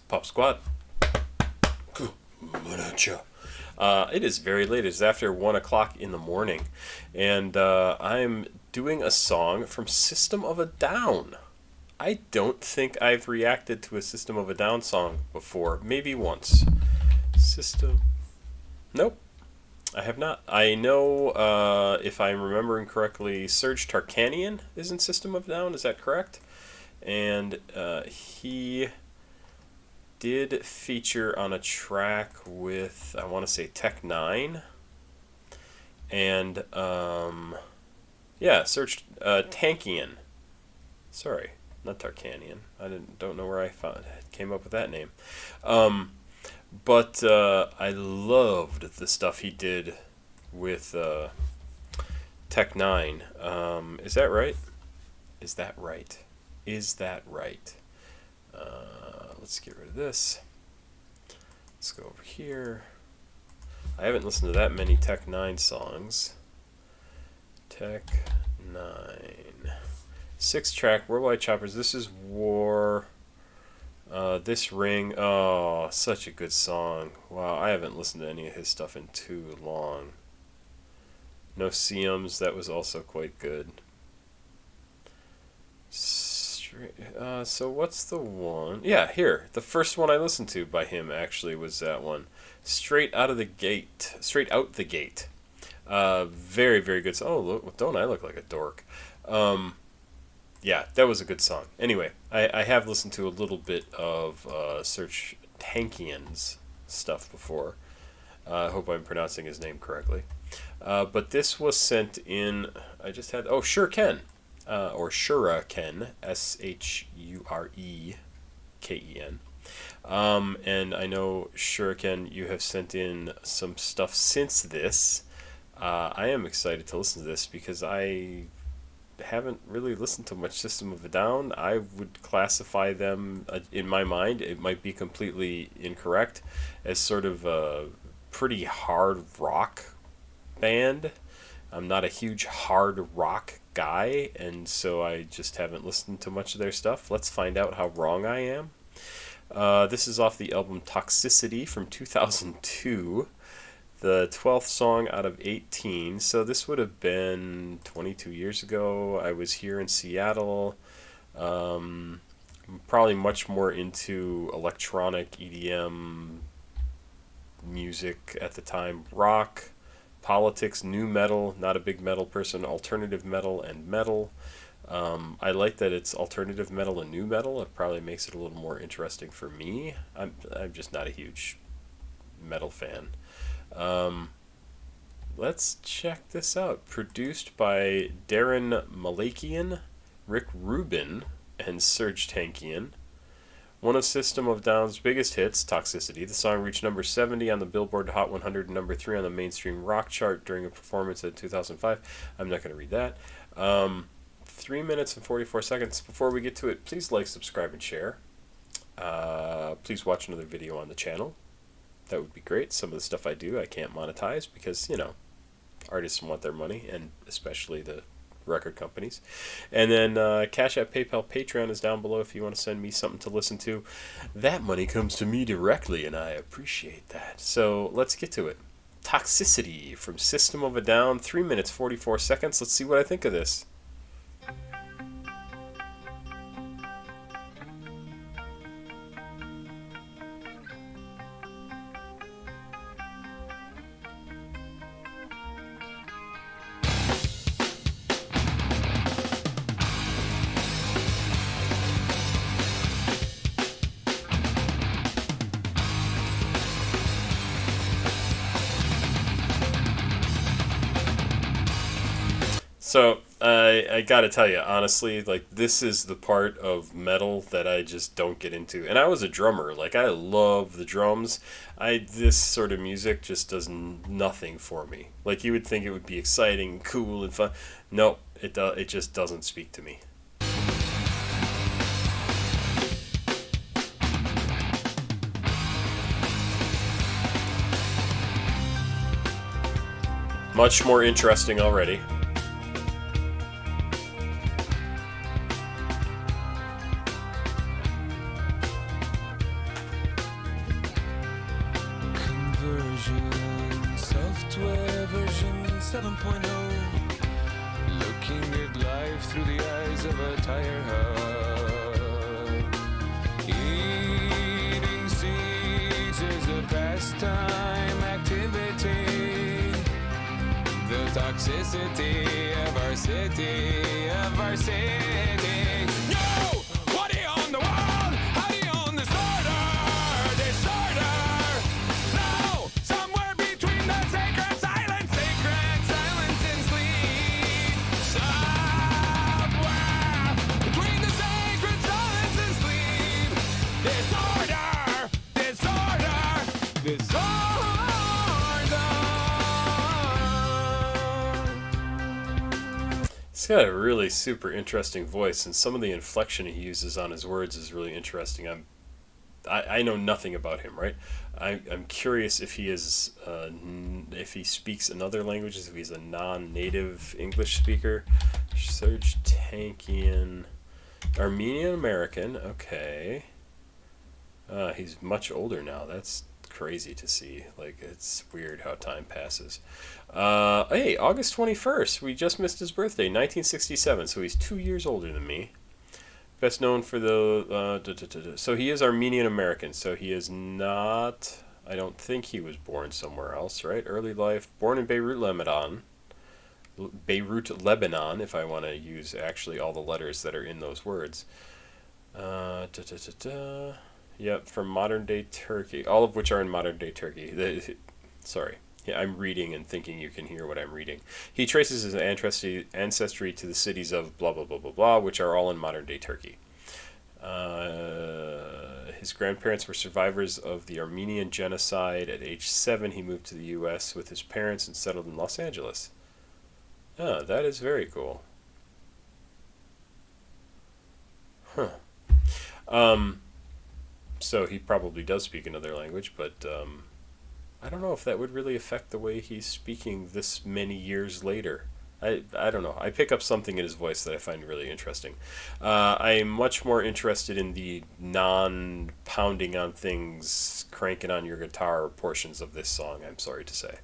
Pop Squad. It is very late. It's after 1 o'clock in the morning. And I'm doing a song from System of a Down. I don't think I've reacted to a System of a Down song before. Maybe once. System. Nope. I have not. I know, if I'm remembering correctly, Serge Tarkanian is in System of a Down. Is that correct? And he did feature on a track with, I want to say, Tech Nine, and yeah, Serge Tankian. Sorry, not Tarkanian. Don't know where I came up with that name. But I loved the stuff he did with Tech Nine. Is that right? Is that right? Is that right? Let's get rid of this. Let's go over here. I haven't listened to that many Tech Nine songs. Tech Nine. 6-track Worldwide Choppers. This is War. This Ring. Oh, such a good song. Wow, I haven't listened to any of his stuff in too long. No Seums. That was also quite good. So what's the one? Yeah, here. The first one I listened to by him actually was that one. Straight Out the Gate. Very, very good song. Oh, look, don't I look like a dork? Yeah, that was a good song. Anyway, I have listened to a little bit of Serge Tankian's stuff before. I hope I'm pronouncing his name correctly. But this was sent in... I just had... Oh, Sure Ken. Or Shureken, Shurekeken. And I know, Shuriken, you have sent in some stuff since this. I am excited to listen to this because I haven't really listened to much System of a Down. I would classify them, in my mind, it might be completely incorrect, as sort of a pretty hard rock band. I'm not a huge hard rock guy, and so I just haven't listened to much of their stuff. Let's find out how wrong I am. This is off the album Toxicity from 2002, the 12th song out of 18. So this would have been 22 years ago. I was here in Seattle. Probably much more into electronic EDM music at the time. Rock, politics, new metal, not a big metal person, alternative metal and metal. I like that it's alternative metal and new metal. It probably makes it a little more interesting for me. I'm just not a huge metal fan. Let's check this out. Produced by Darren Malakian, Rick Rubin, and Serge Tankian. One of System of a Down's biggest hits, Toxicity. The song reached number 70 on the Billboard Hot 100 and number 3 on the mainstream rock chart during a performance in 2005. I'm not going to read that. 3 minutes and 44 seconds. Before we get to it, please like, subscribe, and share. Please watch another video on the channel. That would be great. Some of the stuff I do I can't monetize because, artists want their money, and especially the record companies. And then CashApp, PayPal, Patreon is down below if you want to send me something to listen to. That money comes to me directly, and I appreciate that. So let's get to it. Toxicity from System of a Down, 3 minutes 44 seconds. Let's see what I think of this. So, I gotta tell you, honestly, like, this is the part of metal that I just don't get into. And I was a drummer. Like, I love the drums. This sort of music just does nothing for me. Like, you would think it would be exciting, cool, and fun. No, it just doesn't speak to me. Much more interesting already. Software version 7.0. Looking at life through the eyes of a tire hub. Eating seeds is a pastime activity. The toxicity of our city, of our city. Yo! What do you own the world? How do you own disorder? Disorder! No! Somewhere between the sacred silence and sleep. Somewhere between the sacred silence and sleep. Disorder! Disorder! Disorder! He's got a really super interesting voice, and some of the inflection he uses on his words is really interesting. I know nothing about him, right? I'm curious if he is if he speaks another languages, if he's a non-native English speaker. Serge Tankian, Armenian American. Okay, he's much older now. That's crazy to see. Like, it's weird how time passes. Hey, August 21st. We just missed his birthday, 1967. So he's 2 years older than me. Best known for the so he is Armenian American. So he is not. I don't think he was born somewhere else, right? Early life, born in Beirut, Lebanon. Beirut, Lebanon. If I want to use actually all the letters that are in those words. Yep, from modern-day Turkey, all of which are in modern-day Turkey. Sorry, yeah, I'm reading and thinking you can hear what I'm reading. He traces his ancestry to the cities of blah, blah, blah, blah, blah, which are all in modern-day Turkey. His grandparents were survivors of the Armenian genocide. At age 7, he moved to the U.S. with his parents and settled in Los Angeles. Oh, that is very cool. Huh. So he probably does speak another language, but I don't know if that would really affect the way he's speaking this many years later. I don't know. I pick up something in his voice that I find really interesting. I'm much more interested in the non-pounding on things, cranking on your guitar portions of this song, I'm sorry to say.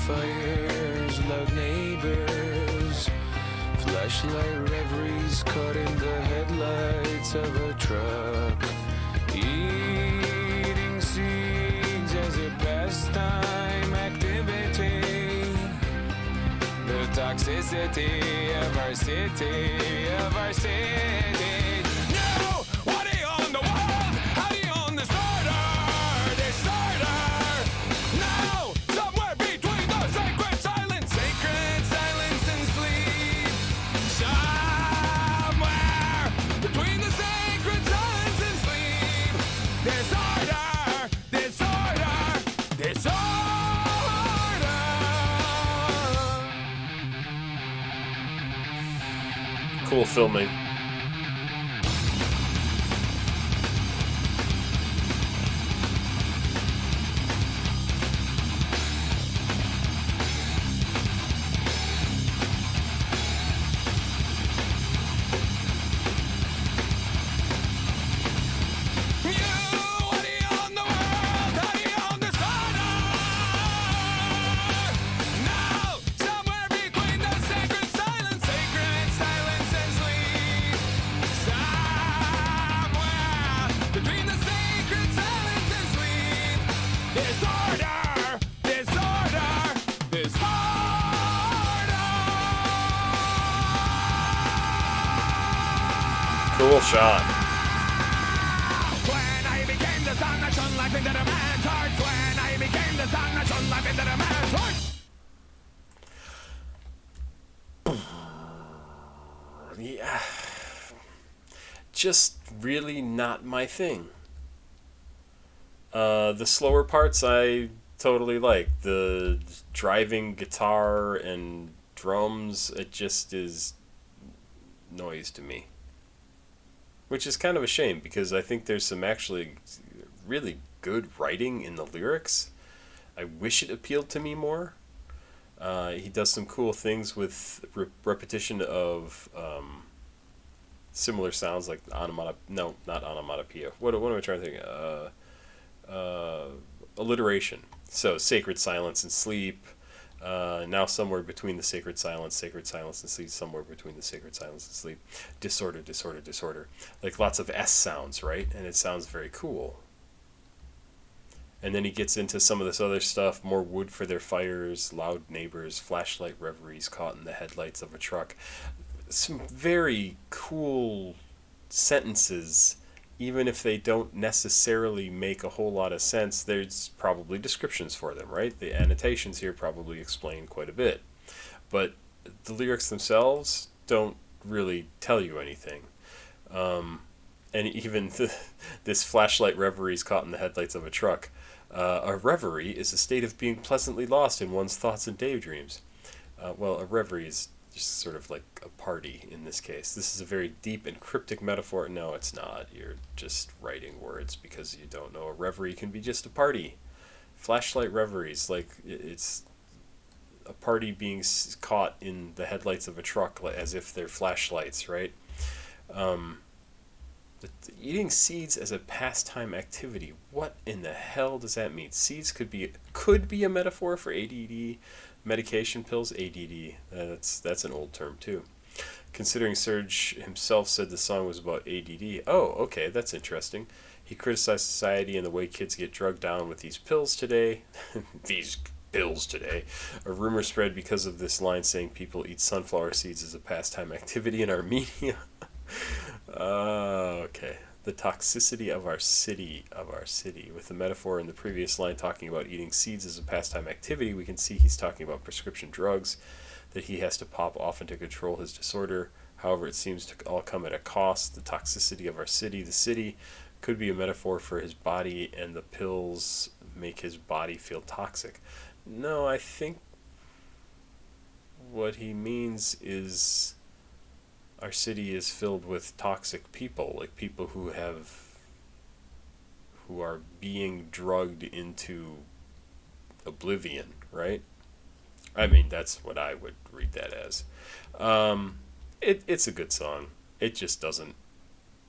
Fires, loud neighbors, flashlight reveries caught in the headlights of a truck. Eating seeds as a pastime activity. The toxicity of our city, of our city. No! What do you own the world? How do you own disorder? Disorder! No! Somewhere between the sacred silence and sleep. Somewhere between the sacred silence and sleep. Disorder! Disorder! Disorder! Cool filming. Cool shot. When I became the sun that shone life into the man's heart. When I became the sun that shone life into the man's heart. Yeah. Just really not my thing. The slower parts I totally like. The driving guitar and drums, it just is noise to me. Which is kind of a shame, because I think there's some actually really good writing in the lyrics. I wish it appealed to me more. He does some cool things with repetition of similar sounds like no, not onomatopoeia. What am I trying to think? Alliteration. So sacred silence and sleep. Now somewhere between the sacred silence, and sleep. Somewhere between the sacred silence and sleep. Disorder, disorder, disorder. Like lots of S sounds, right? And it sounds very cool. And then he gets into some of this other stuff, more wood for their fires, loud neighbors, flashlight reveries caught in the headlights of a truck. Some very cool sentences, even if they don't necessarily make a whole lot of sense. There's probably descriptions for them, right? The annotations here probably explain quite a bit. But the lyrics themselves don't really tell you anything. And even this flashlight reveries caught in the headlights of a truck. A reverie is a state of being pleasantly lost in one's thoughts and daydreams. Well, a reverie is just sort of like a party in this case. This is a very deep and cryptic metaphor. No, it's not. You're just writing words because you don't know. A reverie can be just a party. Flashlight reveries, like it's a party being caught in the headlights of a truck as if they're flashlights, right? Eating seeds as a pastime activity. What in the hell does that mean? Seeds could be a metaphor for ADD medication pills. ADD. That's an old term too. Considering Serge himself said the song was about ADD. Oh, okay, that's interesting. He criticized society and the way kids get drugged down with these pills today. These pills today. A rumor spread because of this line saying people eat sunflower seeds as a pastime activity in Armenia. Okay. The toxicity of our city. With the metaphor in the previous line talking about eating seeds as a pastime activity, we can see he's talking about prescription drugs that he has to pop often to control his disorder. However, it seems to all come at a cost. The toxicity of our city. The city could be a metaphor for his body, and the pills make his body feel toxic. No, I think what he means is our city is filled with toxic people, like people who are being drugged into oblivion, right? I mean, that's what I would read that as. It's a good song. It just doesn't,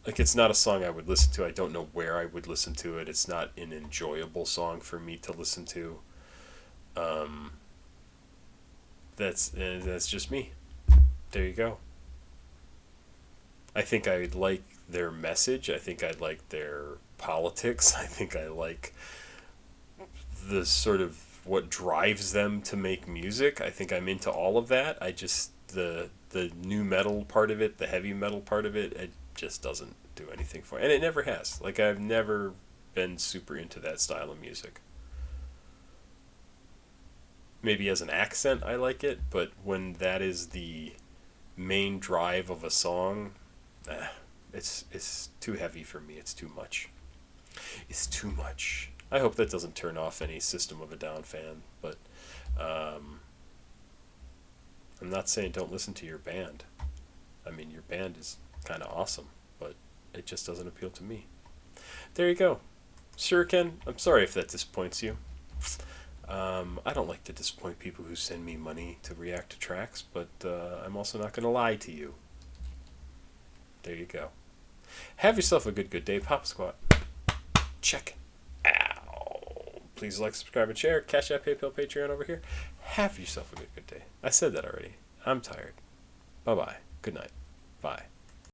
like, it's not a song I would listen to. I don't know where I would listen to it. It's not an enjoyable song for me to listen to. That's just me. There you go. I think I like their message. I think I like their politics. I think I like the sort of what drives them to make music. I think I'm into all of that. I just the new metal part of it, the heavy metal part of it, it just doesn't do anything for me. And it never has. Like, I've never been super into that style of music. Maybe as an accent I like it, but when that is the main drive of a song, it's too heavy for me. It's too much. It's too much. I hope that doesn't turn off any System of a Down fan, but I'm not saying don't listen to your band. I mean, your band is kind of awesome, but it just doesn't appeal to me. There you go. Shuriken, I'm sorry if that disappoints you. I don't like to disappoint people who send me money to react to tracks, but I'm also not going to lie to you. There you go. Have yourself a good day, Pop Squat. Check. Ow. Please like, subscribe, and share. CashApp, PayPal, Patreon over here. Have yourself a good day. I said that already. I'm tired. Bye-bye. Good night. Bye.